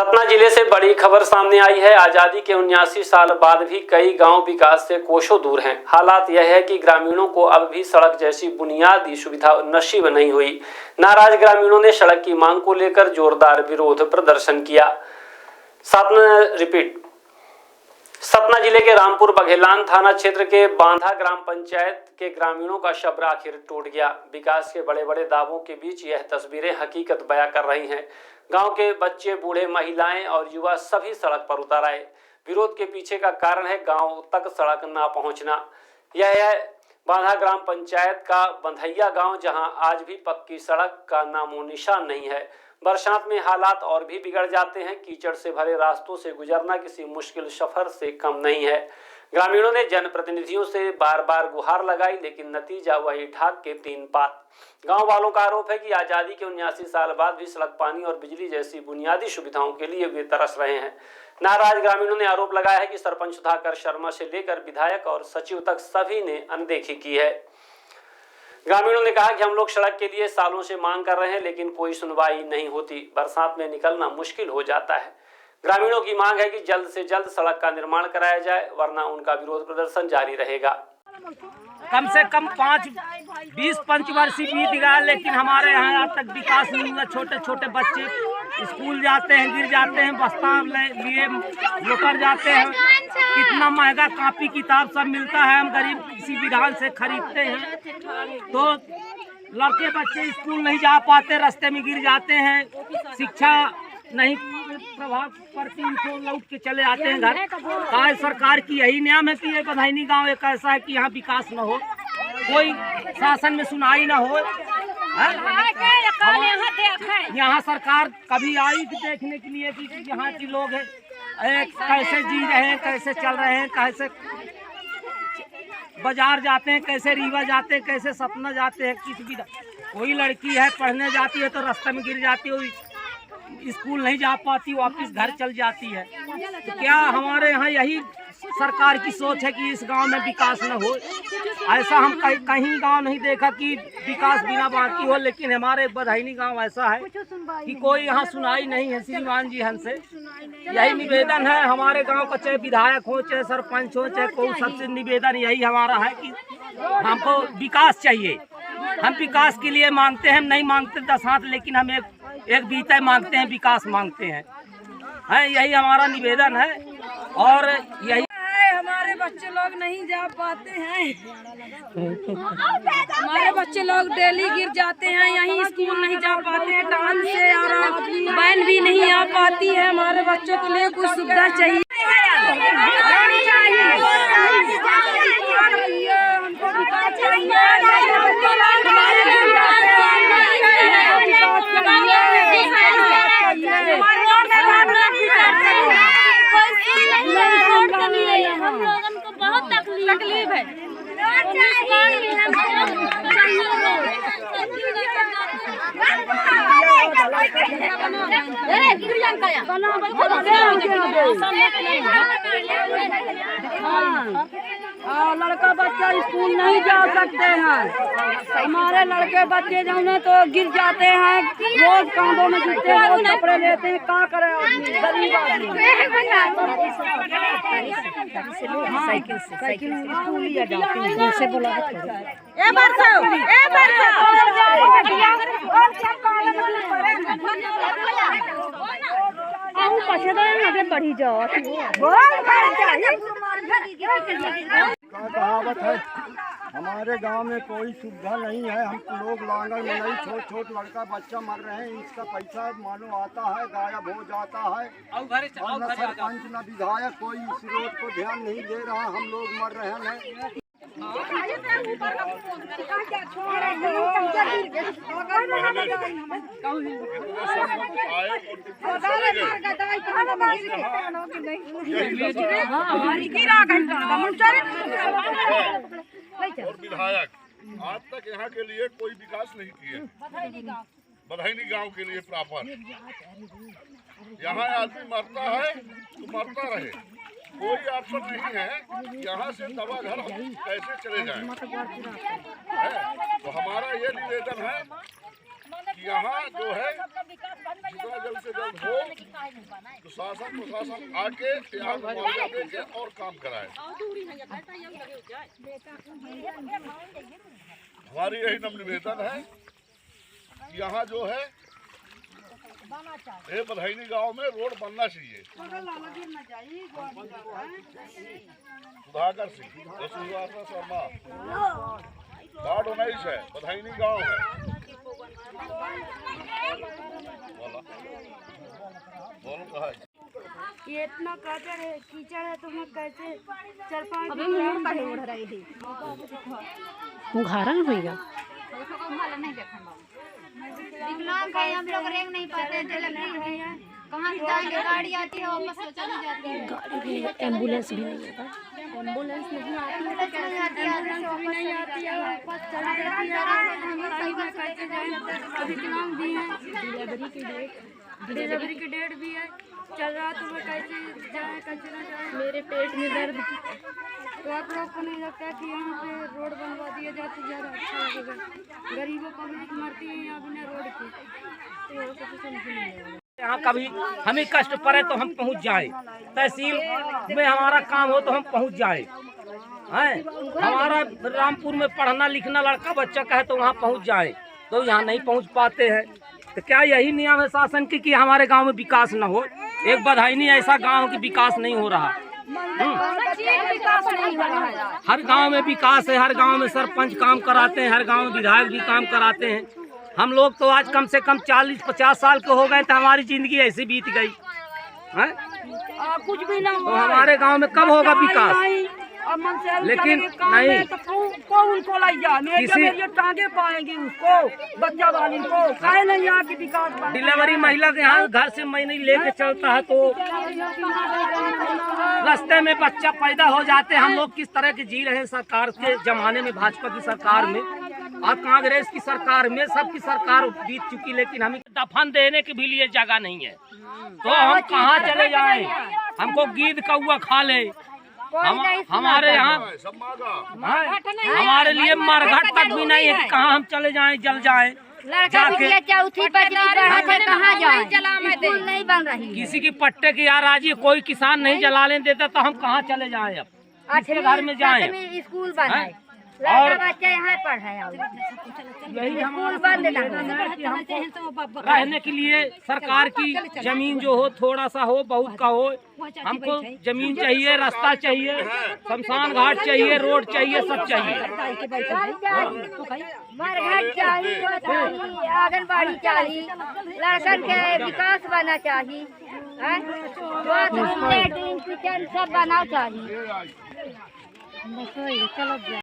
सतना जिले से बड़ी खबर सामने आई है। आजादी के 79 साल बाद भी कई गांव विकास से कोसों दूर हैं। हालात यह है कि ग्रामीणों को अब भी सड़क जैसी बुनियादी सुविधा नसीब नहीं हुई। नाराज ग्रामीणों ने सड़क की मांग को लेकर जोरदार विरोध प्रदर्शन किया। सतना जिले के रामपुर बघेलान थाना क्षेत्र के बांधा ग्राम पंचायत के ग्रामीणों का सब्र आखिर टूट गया। विकास के बड़े बड़े दावों के बीच यह तस्वीरें हकीकत बयां कर रही हैं। गांव के बच्चे, बूढ़े, महिलाएं और युवा सभी सड़क पर उतर आए। विरोध के पीछे का कारण है गांव तक सड़क ना पहुंचना। यह है बांधा ग्राम पंचायत का बंधैया गांव, जहां आज भी पक्की सड़क का नामो निशान नहीं है। बरसात में हालात और भी बिगड़ जाते हैं। कीचड़ से भरे रास्तों से गुजरना किसी मुश्किल सफर से कम नहीं है। ग्रामीणों ने जनप्रतिनिधियों से बार बार गुहार लगाई, लेकिन नतीजा वही ढाक के तीन पात। गांव वालों का आरोप है कि आजादी के 79 साल बाद भी सड़क, पानी और बिजली जैसी बुनियादी सुविधाओं के लिए वे तरस रहे हैं। नाराज ग्रामीणों ने आरोप लगाया है कि सरपंच सुधाकर शर्मा से लेकर विधायक और सचिव तक सभी ने अनदेखी की है। ग्रामीणों ने कहा कि हम लोग सड़क के लिए सालों से मांग कर रहे हैं, लेकिन कोई सुनवाई नहीं होती। बरसात में निकलना मुश्किल हो जाता है। ग्रामीणों की मांग है कि जल्द से जल्द सड़क का निर्माण कराया जाए, वरना उनका विरोध प्रदर्शन जारी रहेगा। कम से कम 20 पंचवर्षीय बीत गया, लेकिन हमारे यहाँ आज तक विकास नहीं हुआ। छोटे छोटे बच्चे स्कूल जाते हैं, गिर जाते हैं, बस्ता लिए लेकर जाते हैं। कितना महंगा कापी किताब सब मिलता है, हम गरीब किसी विधान से खरीदते हैं, तो लड़के बच्चे स्कूल नहीं जा पाते, रास्ते में गिर जाते हैं। शिक्षा नहीं प्रभाव पड़ती, इनको लौट के चले आते हैं घर। काय सरकार की यही नियम है कि ये बंधैनी गांव एक ऐसा है कि यहाँ विकास न हो, कोई शासन में सुनाई न हो। यहाँ सरकार कभी आई देखने के लिए कि यहाँ के लोग कैसे जी रहे हैं, कैसे चल रहे हैं, कैसे बाजार जाते हैं, कैसे रीवा जाते हैं, कैसे सतना जाते हैं। किसी भी कोई लड़की है पढ़ने जाती है तो रास्ते में गिर जाती है, स्कूल नहीं जा पाती, वापस घर चल जाती है। तो क्या हमारे यहाँ यही सरकार की सोच है कि इस गांव में विकास न हो? ऐसा हम कहीं गांव नहीं देखा कि विकास बिना बाकी हो, लेकिन हमारे बंधैनी गांव ऐसा है कि कोई यहाँ सुनाई नहीं है। श्रीमान जी हमसे यही निवेदन है, हमारे गांव का चाहे विधायक हो, चाहे सरपंच हो, चाहे कोई, सबसे निवेदन यही हमारा है कि हमको विकास चाहिए। हम विकास के लिए मांगते हैं, नहीं मांगते 10 हाथ, लेकिन हम एक बीता मांगते हैं, विकास मांगते हैं। यही हमारा निवेदन है। और यही हमारे बच्चे लोग नहीं जा पाते हैं, हमारे बच्चे लोग डेली गिर जाते हैं, यहीं स्कूल नहीं जा पाते हैं, टाइम से और वैन भी नहीं आ पाती है। हमारे बच्चों के लिए कुछ सुविधा चाहिए। हम लोगों को बहुत तकलीफ है। लड़का बच्चा स्कूल नहीं जा सकते हैं। हमारे लड़के बच्चे जो है तो गिर जाते हैं, रोज कांधों में गिरते हैं, रोज कपड़े लेते हैं। क्या करे आदमी, गरीब आदमी। साइकिल स्कूल लिया जाते हैं, उनसे बोला बढ़ी जाओ। कहावत है, हमारे गांव में कोई सुविधा नहीं है। हम लोग लांगर में नहीं, छोट लड़का बच्चा मर रहे हैं, इसका पैसा मानो आता है गायब हो जाता है। और न सरपंच न विधायक कोई इस रोड को ध्यान नहीं दे रहा, हम लोग मर रहे हैं। और विधायक आज तक यहाँ के लिए कोई विकास नहीं किए। बंधैनी गांव के लिए प्रॉपर यहाँ आदमी मरता है तो मरता रहे, कोई ऑप्शन नहीं है। यहाँ से दवा घर कैसे चले जाएं? तो हमारा ये निवेदन है कि यहाँ जो है फैसला जल्द से जल्द हो तो शासन प्रशासन आके यहाँ मुआवजा देके और काम कराए। हमारी यही नम्र निवेदन है कि यहाँ जो है ये बधाईनी गांव में रोड बनना चाहिए। सुधाकर सिंह शर्मा वार्ड 19 है, बधाईनी गांव है। बोलो कहा है? ये इतना कीचड़ है तो मैं कैसे चल पाऊँ? घारन होएगा विकलांग है, हम लोग रेंग नहीं पाते, कहाँ से जाएंगे? गाड़ी आती है वापस तो चली जाती है। गाड़ी भी है, एम्बुलेंस भी नहीं है। एम्बुलेंस नहीं आती है, वापस चली जाती है। कैसे जाएं? विकलांग भी है, डिलीवरी की डेट भी है, चल रहा तो मैं कैसे जाए कैसे ना जाए? मेरे पेट में दर्द। तो आप लोग को नहीं लगता कि यहाँ पे रोड बनवा दिया जाए तो ज़्यादा अच्छा लगेगा? गरीबों पब्लिक मरती है यहाँ बिना रोड के, तो यहाँ से तो समझ नहीं आएगा। यहाँ कभी हमें कष्ट पड़े तो हम पहुँच जाए, तहसील में हमारा काम हो तो हम पहुँच जाए। हैं हमारा रामपुर में पढ़ना लिखना लड़का बच्चा कहे तो वहाँ पहुँच जाए, तो यहाँ नहीं पहुँच पाते हैं। तो क्या यही नियम है शासन की कि हमारे गांव में विकास न हो? एक बधाईनी ऐसा गांव की विकास नहीं हो रहा। हर गांव में विकास है, हर गांव में सरपंच काम कराते हैं, हर गांव में विधायक भी काम कराते हैं। हम लोग तो आज कम से कम 40-50 साल के हो गए तो हमारी जिंदगी ऐसी बीत गई है। कुछ भी ना तो हमारे गांव में कब होगा विकास? लेकिन नहीं, को उनको लाई जा, मेरे टांगे पाएंगे उसको, बच्चा वाली को काहे नहीं यहाँ की विकास? डिलीवरी महिला के यहाँ घर से महीने लेके चलता है तो रास्ते में बच्चा पैदा हो जाते हैं। हम लोग किस तरह के जी रहे हैं सरकार के जमाने में, भाजपा की सरकार में और कांग्रेस की सरकार में, सबकी सरकार बीत चुकी, लेकिन हमें दफन देने के भी लिए जगह नहीं है। तो हम कहाँ चले जाएं? हमको गीद कौआ खा ले। हमारे यहाँ हमारे लिए मरघट तक भी नहीं है, कहाँ हम चले जाएं, जल जाएं। लड़का चौथी कहाँ जाए? स्कूल नहीं बन रही, किसी की पट्टे की याराजी कोई किसान नहीं जलाने देता, तो हम कहाँ चले जाएं? अब किसके घर में जाएं? स्कूल बन है और बच्चे यहाँ पढ़े, यही स्कूल बंद रहने के लिए सरकार की जमीन जो हो, थोड़ा सा हो बहुत का हो, हमको जमीन चाहिए, रास्ता चाहिए, शमशान घाट चाहिए, रोड चाहिए, सब चाहिए। मरघट चाहिए, आंगनबाड़ी चाहिए, लड़कन के विकास बना चाहिए, किचन सब बना चाहिए।